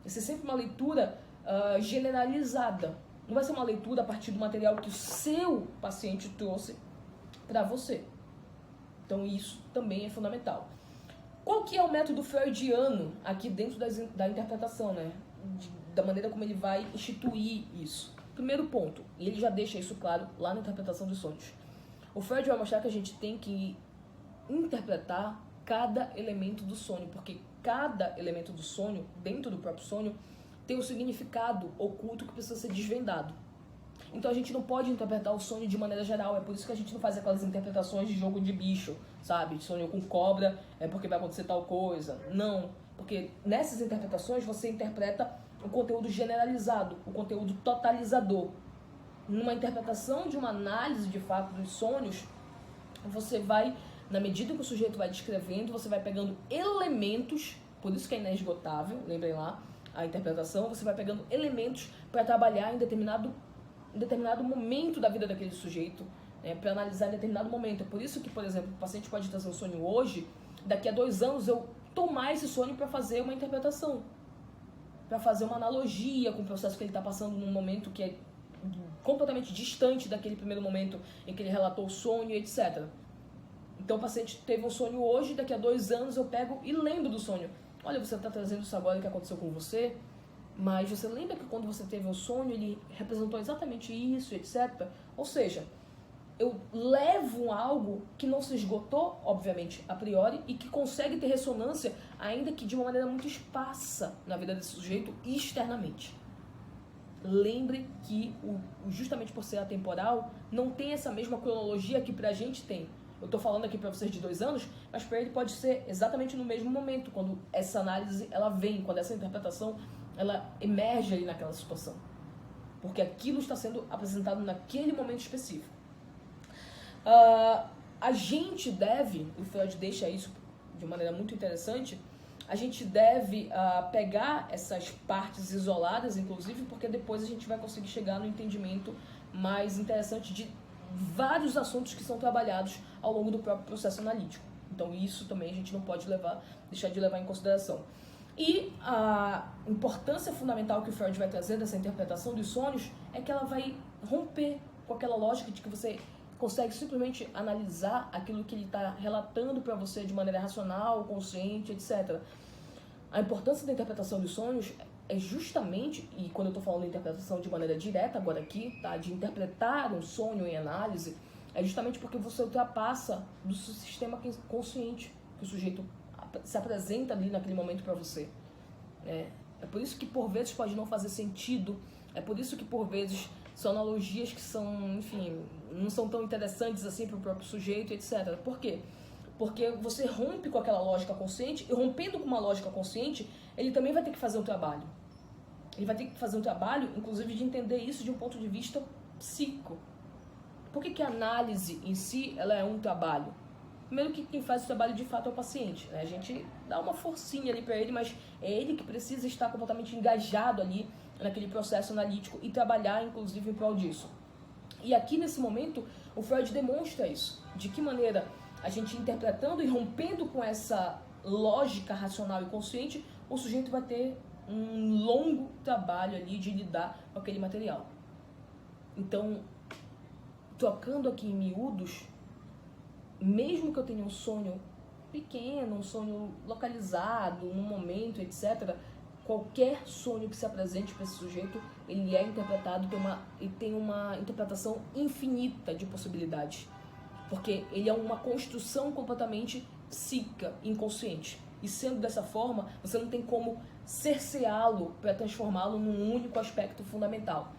Vai ser sempre uma leitura generalizada. Não vai ser uma leitura a partir do material que o seu paciente trouxe para você. Então isso também é fundamental. Qual que é o método freudiano aqui dentro da interpretação, né? Da maneira como ele vai instituir isso. Primeiro ponto, e ele já deixa isso claro lá na interpretação dos sonhos. O Freud vai mostrar que a gente tem que interpretar cada elemento do sonho, porque cada elemento do sonho, dentro do próprio sonho, tem um significado oculto que precisa ser desvendado. Então a gente não pode interpretar o sonho de maneira geral, é por isso que a gente não faz aquelas interpretações de jogo de bicho, sabe? Sonhou com cobra, é porque vai acontecer tal coisa. Não, porque nessas interpretações você interpreta o conteúdo generalizado, o conteúdo totalizador. Numa interpretação de uma análise de fato dos sonhos, você vai, na medida que o sujeito vai descrevendo, você vai pegando elementos Por isso que é inesgotável, lembrem lá, a interpretação, você vai pegando elementos para trabalhar em determinado momento da vida daquele sujeito, para analisar em determinado momento. É por isso que, por exemplo, o paciente pode trazer um sonho hoje, daqui a 2 anos eu tomar esse sonho para fazer uma interpretação, para fazer uma analogia com o processo que ele está passando num momento que é completamente distante daquele primeiro momento em que ele relatou o sonho, etc. Então o paciente teve um sonho hoje, daqui a 2 anos eu pego e lembro do sonho. Olha, você está trazendo isso agora que aconteceu com você, mas você lembra que quando você teve um sonho, ele representou exatamente isso, etc. Ou seja, eu levo algo que não se esgotou, obviamente, a priori, e que consegue ter ressonância, ainda que de uma maneira muito esparsa na vida desse sujeito, externamente. Lembre que, justamente por ser atemporal, não tem essa mesma cronologia que pra gente tem. Eu tô falando aqui pra vocês de 2 anos, mas pra ele pode ser exatamente no mesmo momento, quando essa análise ela vem, quando essa interpretação ela emerge ali naquela situação. Porque aquilo está sendo apresentado naquele momento específico. A gente deve, o Freud deixa isso de maneira muito interessante, a gente deve pegar essas partes isoladas, inclusive, porque depois a gente vai conseguir chegar no entendimento mais interessante de vários assuntos que são trabalhados ao longo do próprio processo analítico. Então isso também a gente não pode deixar de levar em consideração. E a importância fundamental que o Freud vai trazer dessa interpretação dos sonhos é que ela vai romper com aquela lógica de que você consegue simplesmente analisar aquilo que ele está relatando para você de maneira racional, consciente, etc. A importância da interpretação dos sonhos é justamente, e quando eu estou falando de interpretação de maneira direta agora aqui, tá, de interpretar um sonho em análise, é justamente porque você ultrapassa do seu sistema consciente, que o sujeito se apresenta ali naquele momento para você. É por isso que por vezes pode não fazer sentido, é por isso que por vezes são analogias que são, enfim, não são tão interessantes assim para o próprio sujeito, etc. Por quê? Porque você rompe com aquela lógica consciente, e rompendo com uma lógica consciente, ele também vai ter que fazer um trabalho. Ele vai ter que fazer um trabalho, inclusive, de entender isso de um ponto de vista psíquico. Por que a análise em si ela é um trabalho? Primeiro que quem faz o trabalho de fato é o paciente, né? A gente dá uma forcinha ali para ele, mas é ele que precisa estar completamente engajado ali naquele processo analítico e trabalhar, inclusive, em prol disso. E aqui, nesse momento, o Freud demonstra isso. De que maneira a gente interpretando e rompendo com essa lógica racional e consciente, o sujeito vai ter um longo trabalho ali de lidar com aquele material. Então, trocando aqui em miúdos, mesmo que eu tenha um sonho pequeno, um sonho localizado, num momento, etc., qualquer sonho que se apresente para esse sujeito, ele é interpretado e tem uma interpretação infinita de possibilidades. Porque ele é uma construção completamente psíquica, inconsciente. E sendo dessa forma, você não tem como cerceá-lo para transformá-lo num único aspecto fundamental.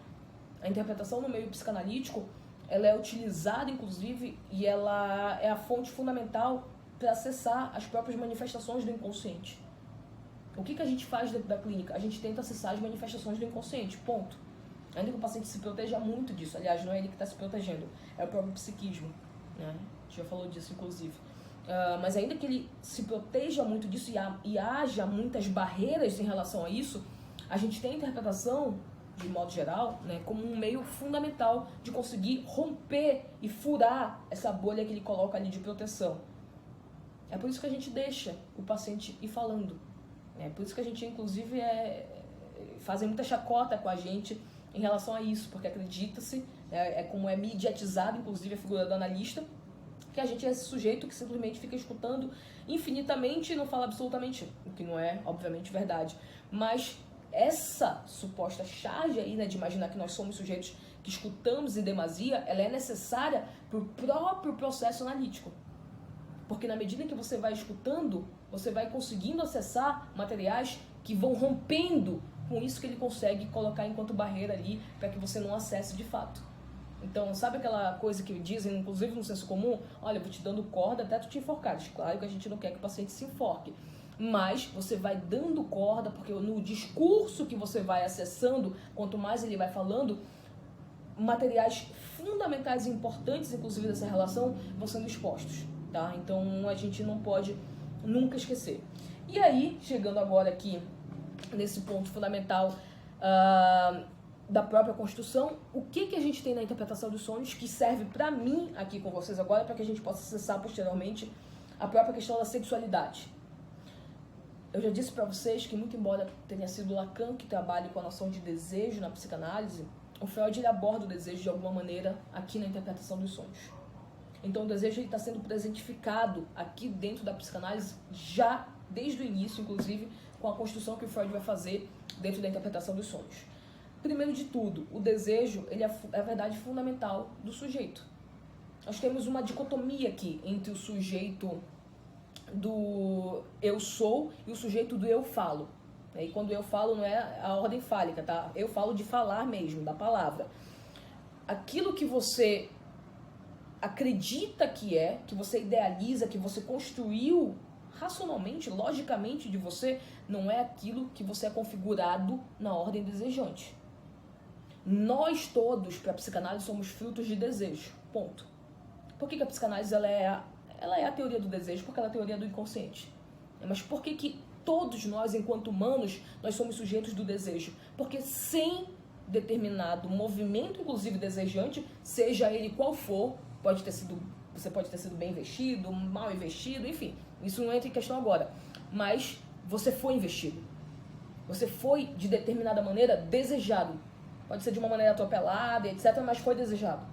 A interpretação no meio psicanalítico, ela é utilizada, inclusive, e ela é a fonte fundamental para acessar as próprias manifestações do inconsciente. O que a gente faz dentro da clínica? A gente tenta acessar as manifestações do inconsciente, ponto. Ainda que o paciente se proteja muito disso, aliás, não é ele que está se protegendo, é o próprio psiquismo, né? A gente já falou disso, inclusive. Mas ainda que ele se proteja muito disso e haja muitas barreiras em relação a isso, a gente tem a interpretação, de modo geral, né, como um meio fundamental de conseguir romper e furar essa bolha que ele coloca ali de proteção. É por isso que a gente deixa o paciente ir falando. É por isso que a gente, inclusive, fazem muita chacota com a gente em relação a isso, porque acredita-se, como é mediatizado, inclusive, a figura do analista, que a gente é esse sujeito que simplesmente fica escutando infinitamente e não fala absolutamente, o que não é, obviamente, verdade. Mas essa suposta charge aí, né, de imaginar que nós somos sujeitos que escutamos em demasia, ela é necessária para o próprio processo analítico. Porque na medida que você vai escutando, você vai conseguindo acessar materiais que vão rompendo com isso que ele consegue colocar enquanto barreira ali para que você não acesse de fato. Então, sabe aquela coisa que dizem, inclusive no senso comum? Olha, eu vou te dando corda até tu te enforcares. Claro que a gente não quer que o paciente se enforque. Mas você vai dando corda, porque no discurso que você vai acessando, quanto mais ele vai falando, materiais fundamentais e importantes, inclusive dessa relação, vão sendo expostos. Tá? Então a gente não pode nunca esquecer. E aí, chegando agora aqui nesse ponto fundamental da própria construção, o que a gente tem na interpretação dos sonhos que serve para mim aqui com vocês agora, para que a gente possa acessar posteriormente a própria questão da sexualidade. Eu já disse para vocês que, muito embora tenha sido Lacan que trabalhe com a noção de desejo na psicanálise, o Freud ele aborda o desejo de alguma maneira aqui na interpretação dos sonhos. Então o desejo está sendo presentificado aqui dentro da psicanálise já desde o início, inclusive com a construção que o Freud vai fazer dentro da interpretação dos sonhos. Primeiro de tudo, o desejo ele é a verdade fundamental do sujeito. Nós temos uma dicotomia aqui entre o sujeito do eu sou e o sujeito do eu falo. E quando eu falo não é a ordem fálica, tá? Eu falo de falar mesmo, da palavra. Aquilo que você acredita que você idealiza, que você construiu racionalmente, logicamente de você, não é aquilo que você é configurado na ordem desejante. Nós todos, para a psicanálise, somos frutos de desejo. Ponto. Por que a psicanálise ela é a teoria do desejo? Porque ela é a teoria do inconsciente. Mas por que todos nós, enquanto humanos, nós somos sujeitos do desejo? Porque sem determinado movimento, inclusive desejante, seja ele qual for, você pode ter sido bem investido, mal investido, enfim, isso não entra em questão agora. Mas você foi investido. Você foi, de determinada maneira, desejado. Pode ser de uma maneira atropelada, etc., mas foi desejado.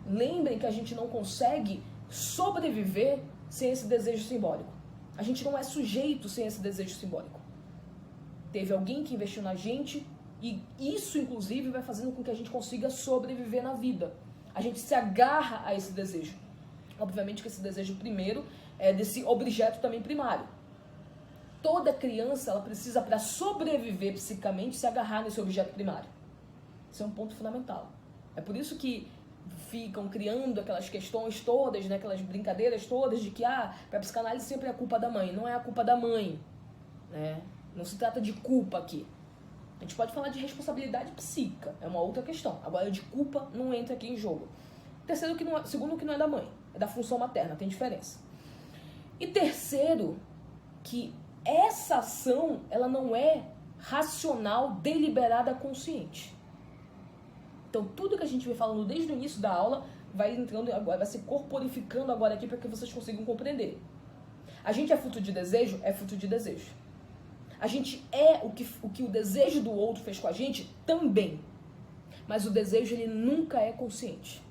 Lembrem que a gente não consegue sobreviver sem esse desejo simbólico. A gente não é sujeito sem esse desejo simbólico. Teve alguém que investiu na gente e isso, inclusive, vai fazendo com que a gente consiga sobreviver na vida. A gente se agarra a esse desejo. Obviamente que esse desejo primeiro é desse objeto também primário. Toda criança ela precisa, para sobreviver psicamente, se agarrar nesse objeto primário. Isso é um ponto fundamental. É por isso que ficam criando aquelas questões todas, né, aquelas brincadeiras todas de que para a psicanálise sempre é a culpa da mãe. Não é a culpa da mãe, né? Não se trata de culpa aqui. A gente pode falar de responsabilidade psíquica, é uma outra questão. Agora, de culpa não entra aqui em jogo. Segundo, que não é da mãe, é da função materna, tem diferença. E terceiro, que essa ação, ela não é racional, deliberada, consciente. Então, tudo que a gente vem falando desde o início da aula vai entrando agora, vai se corporificando agora aqui para que vocês consigam compreender. A gente é fruto de desejo? É fruto de desejo. A gente é o que o desejo do outro fez com a gente? Também. Mas o desejo, ele nunca é consciente.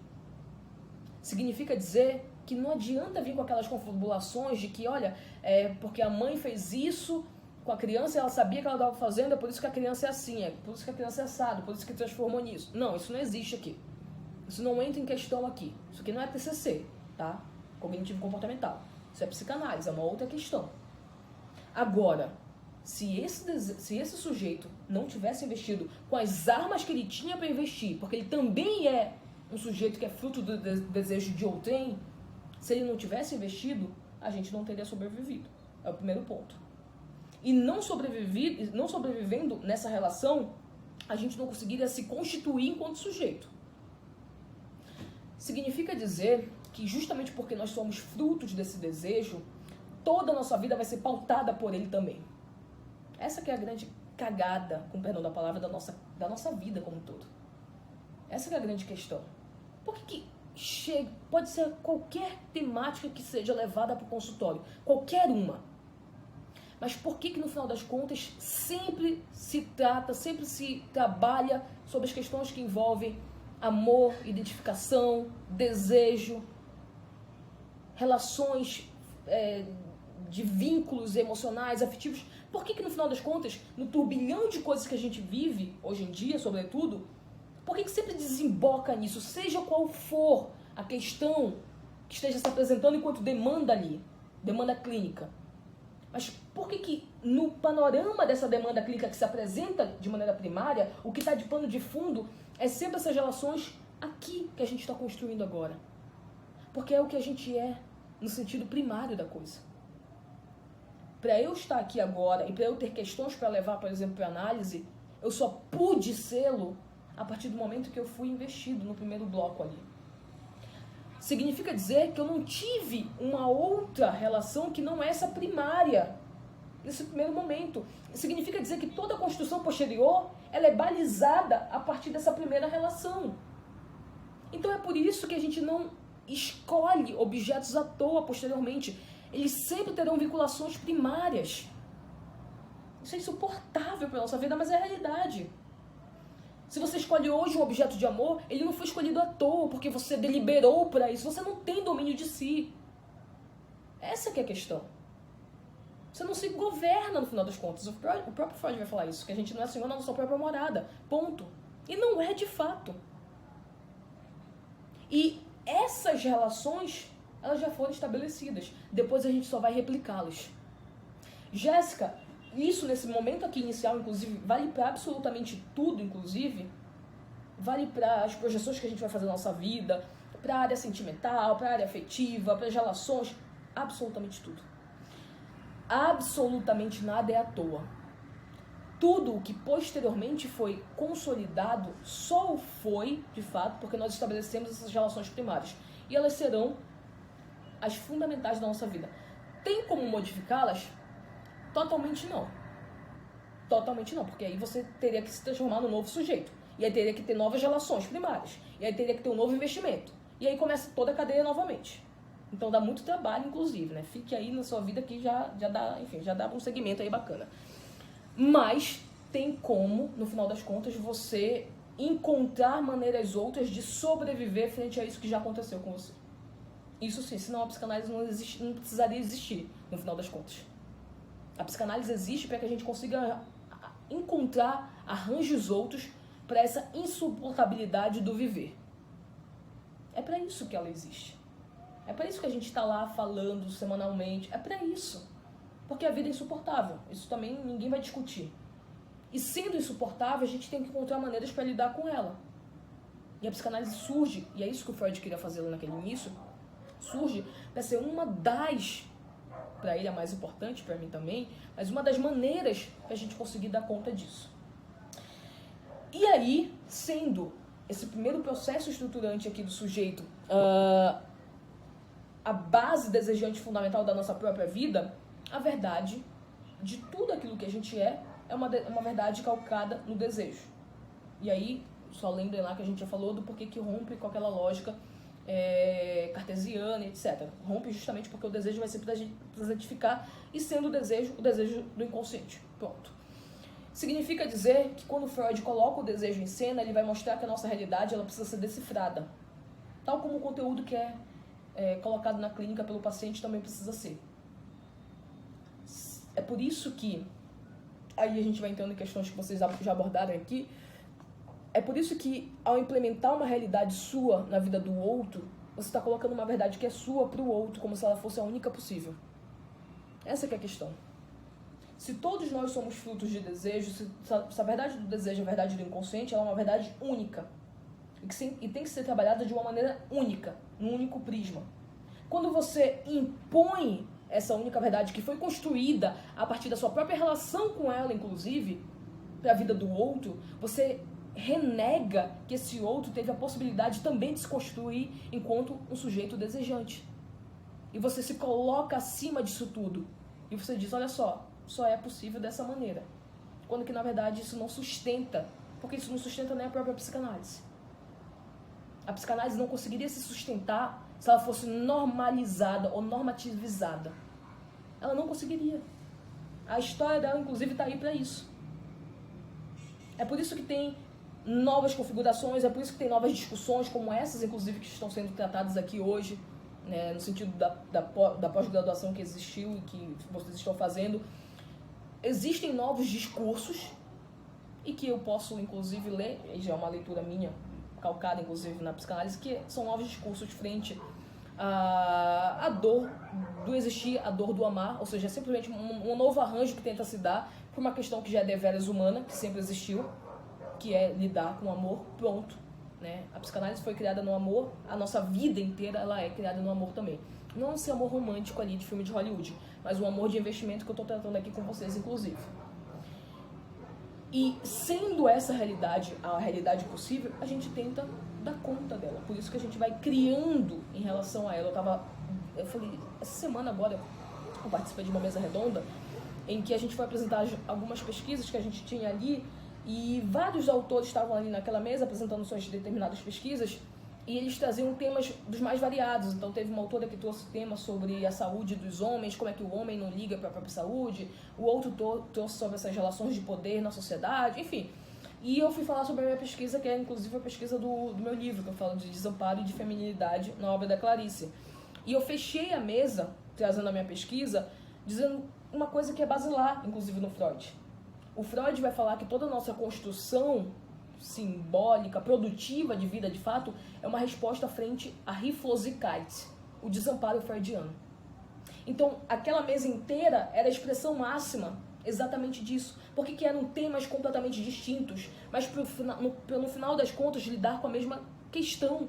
Significa dizer que não adianta vir com aquelas confabulações de que, olha, porque a mãe fez isso com a criança e ela sabia que ela estava fazendo, é por isso que a criança é assim, é por isso que a criança é assado, por isso que transformou nisso. Não, isso não existe aqui. Isso não entra em questão aqui. Isso aqui não é TCC, tá? Cognitivo comportamental. Isso é psicanálise, é uma outra questão. Agora, se esse sujeito não tivesse investido com as armas que ele tinha para investir, porque ele também é um sujeito que é fruto do desejo de outrem, se ele não tivesse investido, a gente não teria sobrevivido. É o primeiro ponto. E não sobrevivendo nessa relação, a gente não conseguiria se constituir enquanto sujeito. Significa dizer que justamente porque nós somos frutos desse desejo, toda a nossa vida vai ser pautada por ele também. Essa que é a grande cagada, com perdão da palavra, da nossa vida como um todo. Essa que é a grande questão. Por que pode ser qualquer temática que seja levada para o consultório, qualquer uma. Mas por que no final das contas sempre se trabalha sobre as questões que envolvem amor, identificação, desejo, relações de vínculos emocionais, afetivos? Por que no final das contas, no turbilhão de coisas que a gente vive, hoje em dia, sobretudo, por que sempre desemboca nisso, seja qual for a questão que esteja se apresentando enquanto demanda ali, demanda clínica? Mas por que no panorama dessa demanda clínica que se apresenta de maneira primária, o que está de pano de fundo é sempre essas relações aqui que a gente está construindo agora? Porque é o que a gente é no sentido primário da coisa. Para eu estar aqui agora e para eu ter questões para levar, por exemplo, para análise, eu só pude sê-lo a partir do momento que eu fui investido no primeiro bloco ali. Significa dizer que eu não tive uma outra relação que não é essa primária nesse primeiro momento. Significa dizer que toda a construção posterior, ela é balizada a partir dessa primeira relação. Então é por isso que a gente não escolhe objetos à toa posteriormente. Eles sempre terão vinculações primárias. Isso é insuportável para a nossa vida, mas é a realidade. Se você escolhe hoje um objeto de amor, ele não foi escolhido à toa, porque você deliberou para isso. Você não tem domínio de si. Essa que é a questão. Você não se governa no final das contas. O próprio Freud vai falar isso, que a gente não é senhor na nossa própria morada. Ponto. E não é de fato. E essas relações, elas já foram estabelecidas. Depois a gente só vai replicá-las. Jéssica, isso nesse momento aqui inicial, inclusive, vale para absolutamente tudo, inclusive. Vale para as projeções que a gente vai fazer na nossa vida, para a área sentimental, para a área afetiva, para as relações, absolutamente tudo. Absolutamente nada é à toa. Tudo o que posteriormente foi consolidado só foi, de fato, porque nós estabelecemos essas relações primárias. E elas serão as fundamentais da nossa vida. Tem como modificá-las? Totalmente não. Totalmente não, porque aí você teria que se transformar num novo sujeito. E aí teria que ter novas relações primárias. E aí teria que ter um novo investimento. E aí começa toda a cadeia novamente. Então dá muito trabalho, inclusive, né? Fique aí na sua vida que já dá, enfim, já dá um segmento aí bacana. Mas tem como, no final das contas, você encontrar maneiras outras de sobreviver frente a isso que já aconteceu com você. Isso sim, senão a psicanálise não precisaria existir, no final das contas. A psicanálise existe para que a gente consiga encontrar arranjos outros para essa insuportabilidade do viver. É para isso que ela existe. É para isso que a gente está lá falando semanalmente. É para isso. Porque a vida é insuportável. Isso também ninguém vai discutir. E sendo insuportável, a gente tem que encontrar maneiras para lidar com ela. E a psicanálise surge, e é isso que o Freud queria fazer lá naquele início, surge para ser uma das, para ele a mais importante, para mim também, mas uma das maneiras para a gente conseguir dar conta disso. E aí, sendo esse primeiro processo estruturante aqui do sujeito a base desejante fundamental da nossa própria vida, a verdade de tudo aquilo que a gente é uma verdade calcada no desejo. E aí, só lembrem lá que a gente já falou do porquê que rompe com aquela lógica cartesiana, etc. Rompe justamente porque o desejo vai se presentificar e sendo o desejo do inconsciente. Pronto. Significa dizer que quando Freud coloca o desejo em cena, ele vai mostrar que a nossa realidade ela precisa ser decifrada. Tal como o conteúdo que é colocado na clínica pelo paciente também precisa ser. É por isso que, aí a gente vai entrando em questões que vocês já abordaram aqui, é por isso que ao implementar uma realidade sua na vida do outro, você está colocando uma verdade que é sua para o outro, como se ela fosse a única possível. Essa que é a questão. Se todos nós somos frutos de desejo, se a verdade do desejo é a verdade do inconsciente, ela é uma verdade única. E tem que ser trabalhada de uma maneira única, num único prisma. Quando você impõe essa única verdade que foi construída a partir da sua própria relação com ela, inclusive, para a vida do outro, você renega que esse outro teve a possibilidade também de se construir enquanto um sujeito desejante. E você se coloca acima disso tudo. E você diz, olha só é possível dessa maneira. Quando que, na verdade, isso não sustenta. Porque isso não sustenta nem a própria psicanálise. A psicanálise não conseguiria se sustentar se ela fosse normalizada ou normativizada. Ela não conseguiria. A história dela, inclusive, está aí para isso. É por isso que tem novas configurações, é por isso que tem novas discussões, como essas, inclusive, que estão sendo tratadas aqui hoje, né, no sentido da pós-graduação que existiu e que vocês estão fazendo. Existem novos discursos, e que eu posso, inclusive, ler, e já é uma leitura minha, calcada, inclusive, na psicanálise, que são novos discursos frente à dor do existir, a dor do amar, ou seja, é simplesmente um novo arranjo que tenta se dar por uma questão que já é deveras humana, que sempre existiu, que é lidar com o amor, pronto. Né? A psicanálise foi criada no amor, a nossa vida inteira ela é criada no amor também. Não esse amor romântico ali de filme de Hollywood, mas o amor de investimento que eu estou tratando aqui com vocês, inclusive. E sendo essa realidade a realidade possível, a gente tenta dar conta dela. Por isso que a gente vai criando em relação a ela. Eu falei, essa semana agora eu participei de uma mesa redonda em que a gente foi apresentar algumas pesquisas que a gente tinha ali, e vários autores estavam ali naquela mesa apresentando suas determinadas pesquisas, e eles traziam temas dos mais variados. Então teve uma autora que trouxe tema sobre a saúde dos homens, como é que o homem não liga para a própria saúde, o outro trouxe sobre essas relações de poder na sociedade, enfim. E eu fui falar sobre a minha pesquisa, que é inclusive a pesquisa do meu livro, que eu falo de desamparo e de feminilidade na obra da Clarice. E eu fechei a mesa, trazendo a minha pesquisa, dizendo uma coisa que é basilar, inclusive no Freud. O Freud vai falar que toda a nossa construção simbólica, produtiva de vida, de fato, é uma resposta frente à Hilflosigkeit, o desamparo freudiano. Então, aquela mesa inteira era a expressão máxima exatamente disso. Porque eram temas completamente distintos, mas no final das contas, lidar com a mesma questão,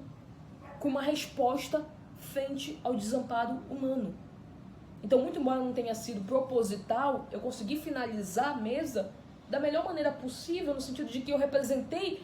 com uma resposta frente ao desamparo humano. Então, muito embora não tenha sido proposital, eu consegui finalizar a mesa da melhor maneira possível, no sentido de que eu representei